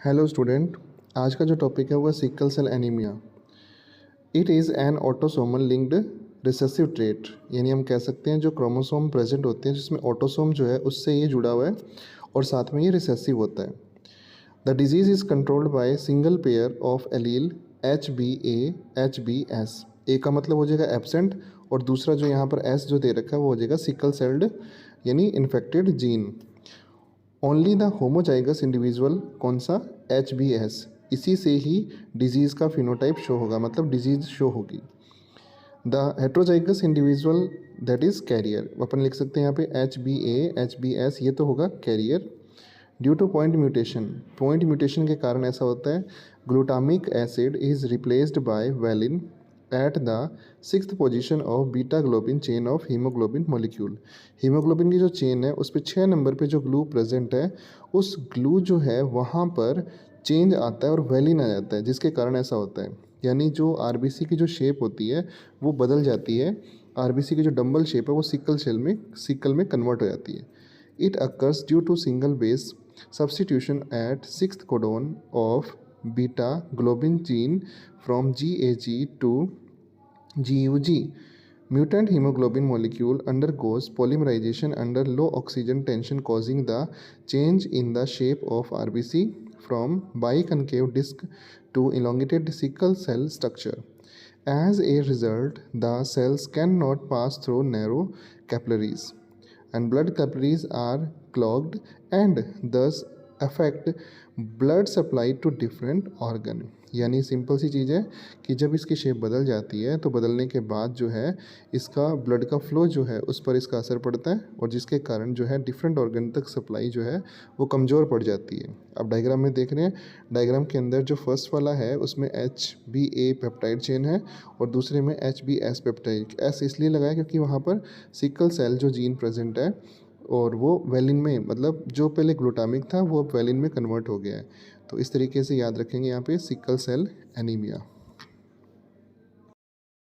Hello student. आज का जो टॉपिक है वो है sickle cell anaemia. It is an autosomal linked recessive trait, यानी हम कह सकते हैं जो क्रोमोसोम प्रेजेंट होते हैं जिसमें ऑटोसोम जो है उससे ये जुड़ा हुआ है और साथ में ये रिसेसिव होता है। The disease is controlled by single pair of allele HbA HbS। ए का मतलब हो जाएगा एब्सेंट और दूसरा जो यहाँ पर एस जो दे रखा है वो हो जाएगा सिकल सेल्ड यानी infected gene. Only the homozygous individual कौन सा HbS, इसी से ही डिजीज़ का फिनोटाइप शो होगा, मतलब डिजीज़ शो होगी। The heterozygous individual that is carrier, अपन लिख सकते हैं यहाँ पे HbA HbS, ये तो होगा carrier. Due to point mutation के कारण ऐसा होता है। Glutamic acid is replaced by valine at the 6th position of beta globin chain of haemoglobin molecule. Haemoglobin की जो चेन है उस पर 6 नंबर पे जो ग्लू प्रेजेंट है, उस ग्लू जो है वहाँ पर चेंज आता है और वेलिन आ जाता है, जिसके कारण ऐसा होता है। यानी जो आरबीसी की जो शेप होती है वो बदल जाती है। आरबीसी की जो डंबल शेप है वो सिकल में कन्वर्ट हो जाती है। It occurs due to single base substitution at 6th codon of beta globin gene from GAG to GUG. Mutant hemoglobin molecule undergoes polymerization under low oxygen tension, causing the change in the shape of RBC from biconcave disc to elongated sickle cell structure. As a result, the cells cannot pass through narrow capillaries and blood capillaries are clogged and thus affect blood supply to different organ। यानी simple सी चीज़ है कि जब इसकी shape बदल जाती है तो बदलने के बाद जो है इसका ब्लड का फ्लो जो है उस पर इसका असर पड़ता है और जिसके कारण जो है डिफरेंट ऑर्गन तक सप्लाई जो है वो कमज़ोर पड़ जाती है। अब डायग्राम में देख रहे हैं, डायग्राम के अंदर जो फर्स्ट वाला है उसमें HbA पेप्टाइड चेन है और दूसरे में HbS पेप्टाइड। एस इसलिए लगाया क्योंकि वहाँ पर सिकल सेल जो जीन प्रेजेंट है और वो वेलिन में, मतलब जो पहले ग्लूटामिक था वो अब वेलिन में कन्वर्ट हो गया है। तो इस तरीके से याद रखेंगे यहाँ पे सिकल सेल एनीमिया।